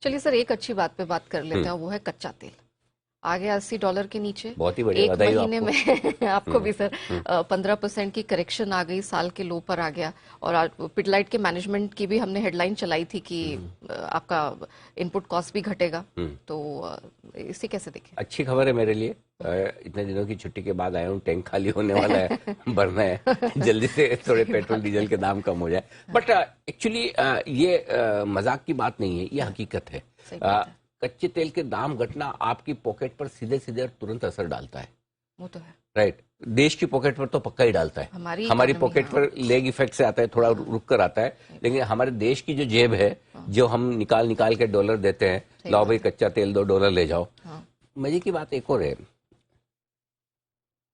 चलिए सर, एक अच्छी बात पे बात कर लेते हैं, वो है कच्चा तेल। आ गया $80 के नीचे। बहुत ही बढ़िया, एक बधाई हो महीने आपको। में आपको भी सर 15% की करेक्शन आ गई, साल के लो पर आ गया। और आज पिडलाइट के मैनेजमेंट की भी हमने हेडलाइन चलाई थी कि आपका इनपुट कॉस्ट भी घटेगा। तो इसे कैसे देखें? अच्छी खबर है मेरे लिए। इतने दिनों की छुट्टी के बाद आया हूँ, टैंक खाली होने वाला है, भरना है जल्दी से, थोड़े पेट्रोल डीजल के दाम कम हो जाए। बट एक्चुअली ये मजाक की बात नहीं है, ये हकीकत है। सही बात है। कच्चे तेल के दाम घटना आपकी पॉकेट पर सीधे सीधे और तुरंत असर डालता है। वो तो है। राइट। देश की पॉकेट पर तो पक्का ही डालता है। हमारी पॉकेट पर लेग इफेक्ट से आता है, थोड़ा रुक कर आता है, लेकिन हमारे देश की जो जेब है, जो हम निकाल निकाल के डॉलर देते हैं, लाओ भाई कच्चा तेल दो, $1 ले जाओ। मजे की बात एक और है,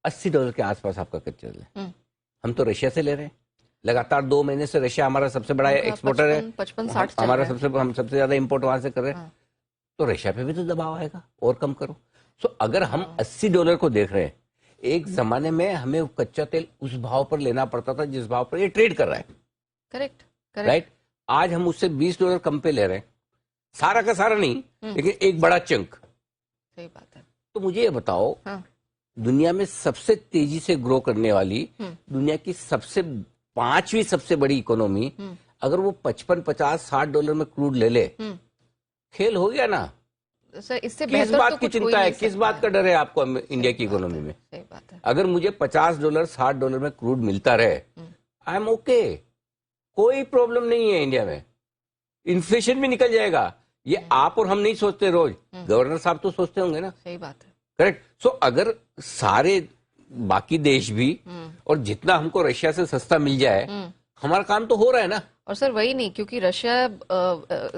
$80 के आसपास आपका कच्चा तेल है। हम तो रशिया से ले रहे हैं, लगातार 2 महीने से रशिया हमारा सबसे बड़ा एक्सपोर्टर है, 55-60 हमारा हम सबसे ज्यादा इंपोर्ट वहां से कर रहे हैं। तो रशिया पे भी तो दबाव आएगा, और कम करो। सो अगर हम $80 को देख रहे हैं, एक जमाने में हमें कच्चा तेल उस भाव पर लेना पड़ता था जिस भाव पर ये ट्रेड कर रहा है। Correct, right. आज हम उससे $20 कम पे ले रहे हैं, सारा का सारा नहीं, लेकिन एक बड़ा चंक। सही बात है। तो मुझे ये बताओ, दुनिया में सबसे तेजी से ग्रो करने वाली, दुनिया की सबसे 5वीं सबसे बड़ी इकोनॉमी, अगर वो 55, 50, $60 में क्रूड ले ले, खेल हो गया ना सर। इससे किस बात की चिंता है, किस बात का डर है आपको इंडिया की इकोनॉमी में? सही बात है। अगर मुझे $50, $60 में क्रूड मिलता रहे, आई एम ओके, कोई प्रॉब्लम नहीं है इंडिया में। इन्फ्लेशन भी निकल जाएगा। ये आप और हम नहीं सोचते रोज, गवर्नर साहब तो सोचते होंगे ना। सही बात है। करेक्ट। सो अगर सारे बाकी देश भी, और जितना हमको रशिया से सस्ता मिल जाए, हमारा काम तो हो रहा है ना। और सर वही नहीं, क्योंकि रशिया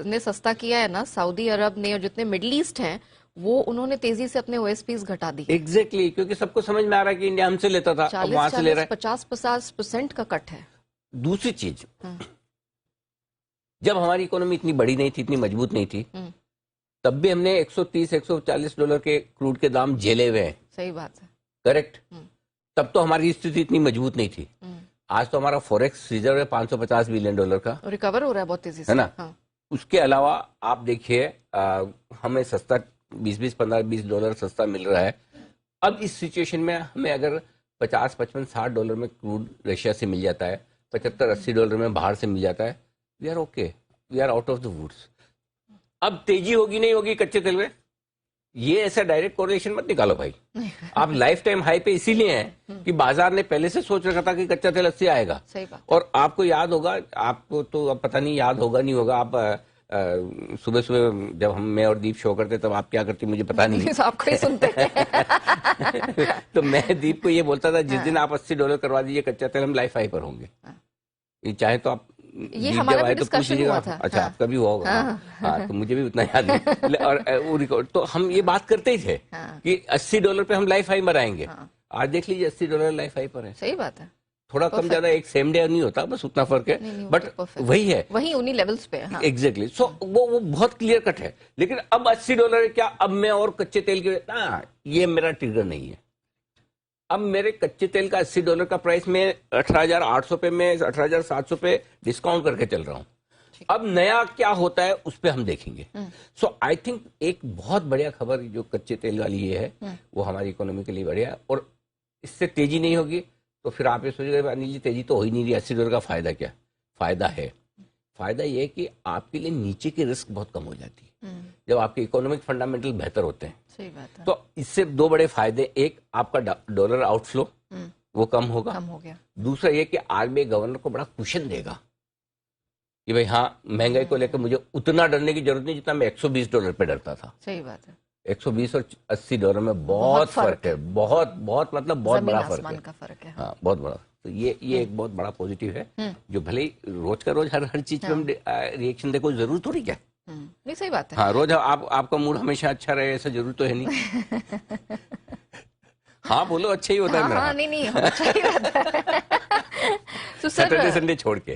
ने सस्ता किया है ना, सऊदी अरब ने, और जितने मिडिल ईस्ट हैं वो उन्होंने तेजी से अपने ओएसपीज घटा दी। एग्जैक्टली, क्योंकि सबको समझ में आ रहा है कि इंडिया हमसे लेता था, अब वहां से ले रहा है। 50% का कट है। दूसरी चीज, जब हमारी इकोनॉमी इतनी बड़ी नहीं थी, इतनी मजबूत नहीं थी, तब भी हमने $130-140 के क्रूड के दाम झेले हुए हैं। सही बात है। करेक्ट। तब तो हमारी स्थिति इतनी मजबूत नहीं थी। आज तो हमारा फॉरेक्स रिजर्व है $550 बिलियन का, रिकवर हो रहा है बहुत तेजी से, है ना। उसके अलावा आप देखिए, हमें सस्ता $20, $15, सस्ता मिल रहा है। अब इस सिचुएशन में हमें अगर $50, $55, $60 में क्रूड रशिया से मिल जाता है, $75, $80 में बाहर से मिल जाता है, we are okay, we are out of the woods. अब तेजी होगी नहीं होगी कच्चे तेल में, ये ऐसा डायरेक्ट कोरिलेशन मत निकालो भाई। आप लाइफ टाइम हाई पे इसीलिए हैं कि बाजार ने पहले से सोच रखा था कि कच्चा तेल 80 आएगा। सही बात। और आपको याद होगा, आपको तो अब पता नहीं याद होगा नहीं होगा, आप सुबह सुबह जब मैं और दीप शो करते तब आप क्या करती मुझे पता नहीं। आपको ही सुनते तो मैं दीप को ये बोलता था, जिस दिन आप $80 करवा दीजिए कच्चा तेल, हम लाइफ हाई पर होंगे। चाहे तो आप ये हमारा भी डिस्कशन हुआ था। अच्छा, आपका भी हुआ होगा। हाँ, तो मुझे भी उतना याद नहीं। और वो रिकॉर्ड तो हम ये बात करते ही थे कि $80 पे हम लाइफ हाई मराएंगे। आज देख लीजिए $80 लाइफ हाई पर है। सही बात है। थोड़ा कम ज्यादा एक सेम डे नहीं होता, बस उतना फर्क है, बट वही है, वही उन्हीं लेवल्स पे। एग्जैक्टली। सो वो बहुत क्लियर कट है। लेकिन अब $80 क्या, अब मैं और कच्चे तेल के, ये मेरा ट्रिगर नहीं है। अब मेरे कच्चे तेल का $80 का प्राइस में 18,800 पे, में 18,700 पे डिस्काउंट करके चल रहा हूं। अब नया क्या होता है उस पे हम देखेंगे। सो आई थिंक एक बहुत बढ़िया खबर जो कच्चे तेल वाली ये है, वो हमारी इकोनॉमी के लिए बढ़िया है। और इससे तेजी नहीं होगी तो फिर आप ये सोचेंगे अनिल जी तेजी तो हो ही नहीं रही, $80 का फायदा क्या? फायदा है। फायदा ये है कि आपके लिए नीचे की रिस्क बहुत कम हो जाती है जब आपके इकोनॉमिक फंडामेंटल बेहतर होते हैं। सही बात है। तो इससे 2 बड़े फायदे, एक आपका डॉलर आउटफ्लो वो कम होगा, कम हो गया। दूसरा ये कि आरबीआई गवर्नर को बड़ा कुशन देगा कि भाई हाँ, महंगाई को लेकर मुझे उतना डरने की जरूरत नहीं जितना मैं $120 पे डरता था। सही बात है। 120 और $80 में बहुत फर्क है, बहुत बहुत मतलब बहुत बड़ा फर्क है। हाँ, बहुत बड़ा। तो ये एक बहुत बड़ा पॉजिटिव है, जो भले ही रोज का रोज हर चीज पे हम रिएक्शन देखो, जरूर थोड़ी क्या। नहीं, सही बात है। हाँ, रोज आपका मूड हमेशा अच्छा रहे ऐसा जरूर तो है नहीं। हाँ बोलो, अच्छा ही होता है मेरा। हाँ, नहीं, अच्छा ही रहता है। सैटरडे संडे छोड़ के।